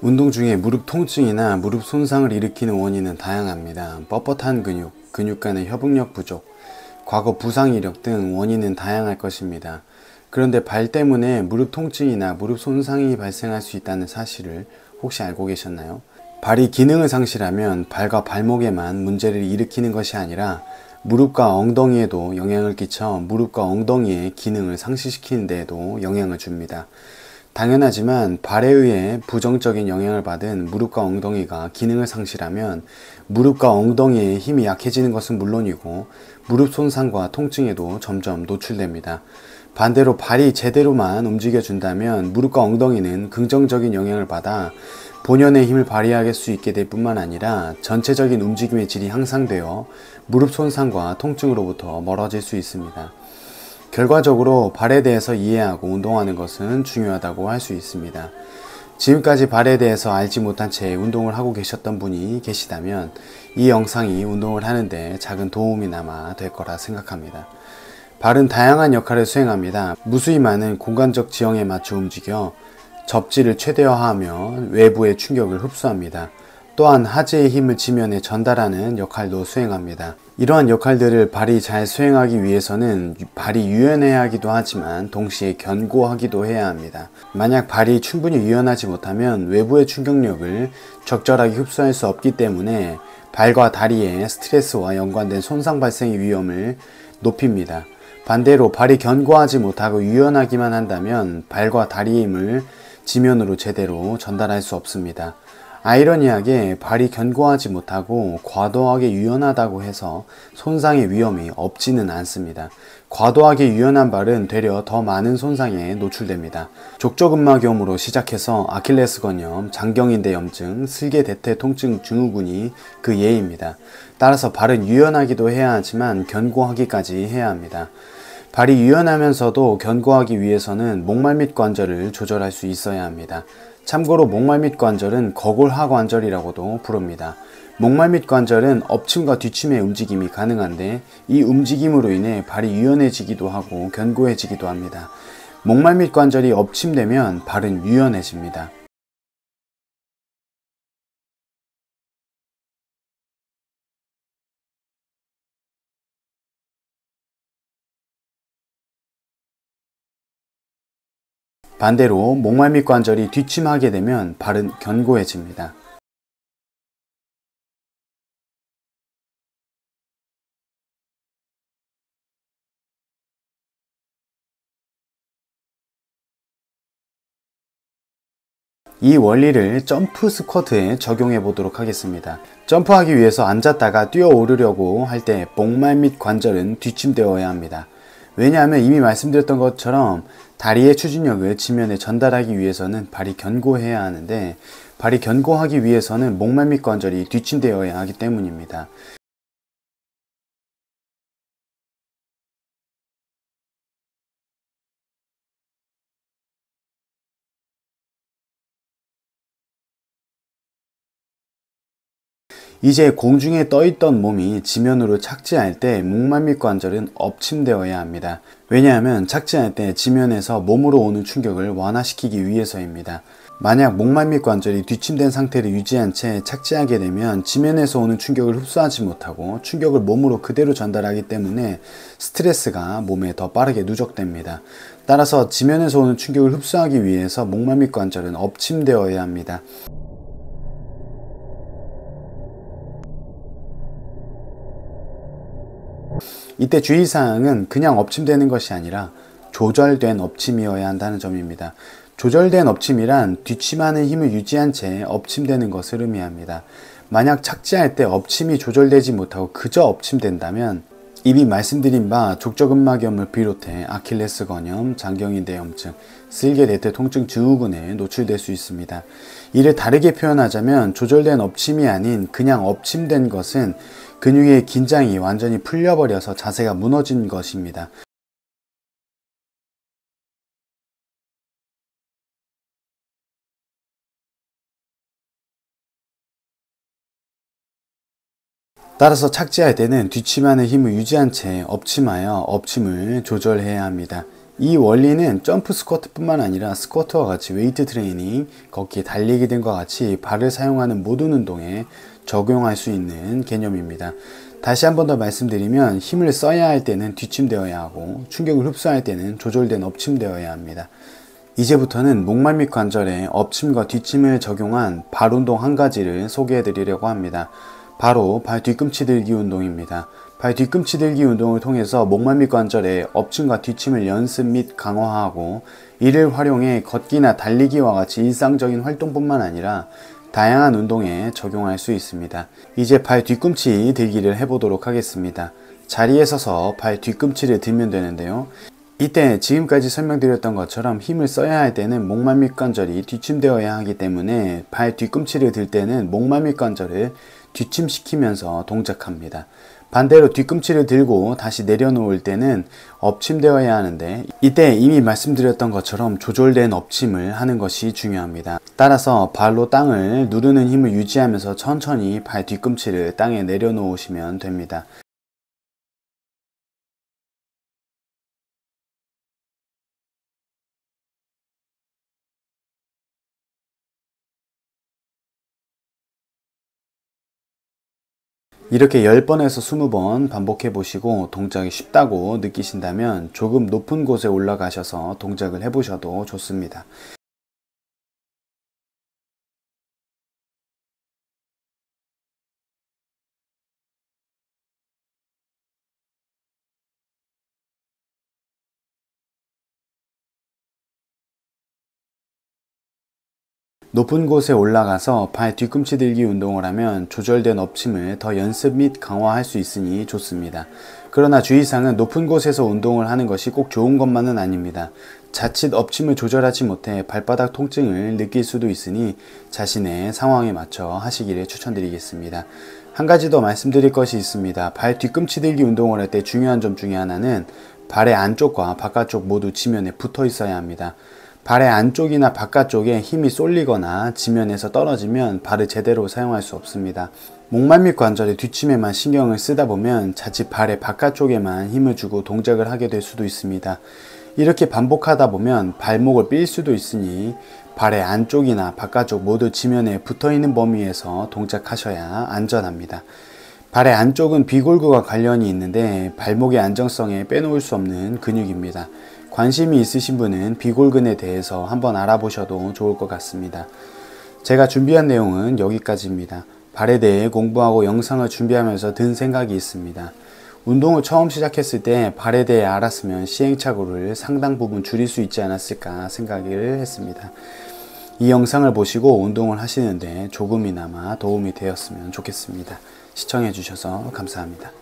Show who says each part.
Speaker 1: 운동 중에 무릎 통증이나 무릎 손상을 일으키는 원인은 다양합니다. 뻣뻣한 근육 간의 협응력 부족, 과거 부상 이력 등 원인은 다양할 것입니다. 그런데 발 때문에 무릎 통증이나 무릎 손상이 발생할 수 있다는 사실을 혹시 알고 계셨나요? 발이 기능을 상실하면 발과 발목에만 문제를 일으키는 것이 아니라 무릎과 엉덩이에도 영향을 끼쳐 무릎과 엉덩이의 기능을 상실시키는 데에도 영향을 줍니다. 당연하지만 발에 의해 부정적인 영향을 받은 무릎과 엉덩이가 기능을 상실하면 무릎과 엉덩이의 힘이 약해지는 것은 물론이고 무릎 손상과 통증에도 점점 노출됩니다. 반대로 발이 제대로만 움직여준다면 무릎과 엉덩이는 긍정적인 영향을 받아 본연의 힘을 발휘할 수 있게 될 뿐만 아니라 전체적인 움직임의 질이 향상되어 무릎 손상과 통증으로부터 멀어질 수 있습니다. 결과적으로 발에 대해서 이해하고 운동하는 것은 중요하다고 할 수 있습니다. 지금까지 발에 대해서 알지 못한 채 운동을 하고 계셨던 분이 계시다면 이 영상이 운동을 하는데 작은 도움이나마 될 거라 생각합니다. 발은 다양한 역할을 수행합니다. 무수히 많은 공간적 지형에 맞춰 움직여 접지를 최대화하며 외부의 충격을 흡수합니다. 또한 하지의 힘을 지면에 전달하는 역할도 수행합니다. 이러한 역할들을 발이 잘 수행하기 위해서는 발이 유연해야 하기도 하지만 동시에 견고하기도 해야 합니다. 만약 발이 충분히 유연하지 못하면 외부의 충격력을 적절하게 흡수할 수 없기 때문에 발과 다리의 스트레스와 연관된 손상 발생의 위험을 높입니다. 반대로 발이 견고하지 못하고 유연하기만 한다면 발과 다리의 힘을 지면으로 제대로 전달할 수 없습니다. 아이러니하게 발이 견고하지 못하고 과도하게 유연하다고 해서 손상의 위험이 없지는 않습니다. 과도하게 유연한 발은 되려 더 많은 손상에 노출됩니다. 족저근막염으로 시작해서 아킬레스건염, 장경인대염증, 슬개대퇴 통증 증후군이 그 예입니다. 따라서 발은 유연하기도 해야 하지만 견고하기까지 해야 합니다. 발이 유연하면서도 견고하기 위해서는 목말 및 관절을 조절할 수 있어야 합니다. 참고로 목말 및 관절은 거골하관절이라고도 부릅니다. 목말 및 관절은 엎침과 뒤침의 움직임이 가능한데 이 움직임으로 인해 발이 유연해지기도 하고 견고해지기도 합니다. 목말 및 관절이 엎침되면 발은 유연해집니다. 반대로 목말 및 관절이 뒤침하게 되면 발은 견고해집니다. 이 원리를 점프 스쿼트에 적용해 보도록 하겠습니다. 점프하기 위해서 앉았다가 뛰어 오르려고 할 때 목말 및 관절은 뒤침되어야 합니다. 왜냐하면 이미 말씀드렸던 것처럼 다리의 추진력을 지면에 전달하기 위해서는 발이 견고해야 하는데 발이 견고하기 위해서는 목말 및 관절이 뒤침되어야 하기 때문입니다. 이제 공중에 떠있던 몸이 지면으로 착지할 때 목말 및 관절은 엎침되어야 합니다. 왜냐하면 착지할 때 지면에서 몸으로 오는 충격을 완화시키기 위해서입니다. 만약 목말 및 관절이 뒤침된 상태를 유지한 채 착지하게 되면 지면에서 오는 충격을 흡수하지 못하고 충격을 몸으로 그대로 전달하기 때문에 스트레스가 몸에 더 빠르게 누적됩니다. 따라서 지면에서 오는 충격을 흡수하기 위해서 목말 및 관절은 엎침되어야 합니다. 이때 주의사항은 그냥 엎침되는 것이 아니라 조절된 엎침이어야 한다는 점입니다. 조절된 엎침이란 뒤침하는 힘을 유지한 채 엎침되는 것을 의미합니다. 만약 착지할 때 엎침이 조절되지 못하고 그저 엎침된다면 이미 말씀드린 바 족저근막염을 비롯해 아킬레스건염, 장경인대염증, 슬개대퇴 통증 증후군에 노출될 수 있습니다. 이를 다르게 표현하자면 조절된 엎침이 아닌 그냥 엎침된 것은 근육의 긴장이 완전히 풀려버려서 자세가 무너진 것입니다. 따라서 착지할 때는 뒤침하는 힘을 유지한 채 엎침하여 엎침을 조절해야 합니다. 이 원리는 점프 스쿼트뿐만 아니라 스쿼트와 같이 웨이트 트레이닝, 걷기, 달리기 등과 같이 발을 사용하는 모든 운동에 적용할 수 있는 개념입니다. 다시 한 번 더 말씀드리면 힘을 써야 할 때는 뒷침되어야 하고 충격을 흡수할 때는 조절된 엎침되어야 합니다. 이제부터는 목말 및 관절에 엎침과 뒷침을 적용한 발 운동 한 가지를 소개해 드리려고 합니다. 바로 발 뒤꿈치 들기 운동입니다. 발 뒤꿈치 들기 운동을 통해서 목말 및 관절의 엎침과 뒷침을 연습 및 강화하고 이를 활용해 걷기나 달리기와 같이 일상적인 활동뿐만 아니라 다양한 운동에 적용할 수 있습니다. 이제 발 뒤꿈치 들기를 해보도록 하겠습니다. 자리에 서서 발 뒤꿈치를 들면 되는데요. 이때 지금까지 설명드렸던 것처럼 힘을 써야 할 때는 목말 및 관절이 뒷침되어야 하기 때문에 발 뒤꿈치를 들 때는 목말 및 관절을 뒷침시키면서 동작합니다. 반대로 뒤꿈치를 들고 다시 내려놓을 때는 엎침되어야 하는데 이때 이미 말씀드렸던 것처럼 조절된 엎침을 하는 것이 중요합니다. 따라서 발로 땅을 누르는 힘을 유지하면서 천천히 발 뒤꿈치를 땅에 내려놓으시면 됩니다. 이렇게 10번에서 20번 반복해 보시고 동작이 쉽다고 느끼신다면 조금 높은 곳에 올라가셔서 동작을 해보셔도 좋습니다. 높은 곳에 올라가서 발 뒤꿈치 들기 운동을 하면 조절된 엎침을 더 연습 및 강화할 수 있으니 좋습니다. 그러나 주의사항은 높은 곳에서 운동을 하는 것이 꼭 좋은 것만은 아닙니다. 자칫 엎침을 조절하지 못해 발바닥 통증을 느낄 수도 있으니 자신의 상황에 맞춰 하시기를 추천드리겠습니다. 한 가지 더 말씀드릴 것이 있습니다. 발 뒤꿈치 들기 운동을 할 때 중요한 점 중에 하나는 발의 안쪽과 바깥쪽 모두 지면에 붙어 있어야 합니다. 발의 안쪽이나 바깥쪽에 힘이 쏠리거나 지면에서 떨어지면 발을 제대로 사용할 수 없습니다. 목말 및 관절의 뒷침에만 신경을 쓰다 보면 자칫 발의 바깥쪽에만 힘을 주고 동작을 하게 될 수도 있습니다. 이렇게 반복하다 보면 발목을 삘 수도 있으니 발의 안쪽이나 바깥쪽 모두 지면에 붙어있는 범위에서 동작하셔야 안전합니다. 발의 안쪽은 비골구와 관련이 있는데 발목의 안정성에 빼놓을 수 없는 근육입니다. 관심이 있으신 분은 비골근에 대해서 한번 알아보셔도 좋을 것 같습니다. 제가 준비한 내용은 여기까지입니다. 발에 대해 공부하고 영상을 준비하면서 든 생각이 있습니다. 운동을 처음 시작했을 때 발에 대해 알았으면 시행착오를 상당 부분 줄일 수 있지 않았을까 생각을 했습니다. 이 영상을 보시고 운동을 하시는데 조금이나마 도움이 되었으면 좋겠습니다. 시청해 주셔서 감사합니다.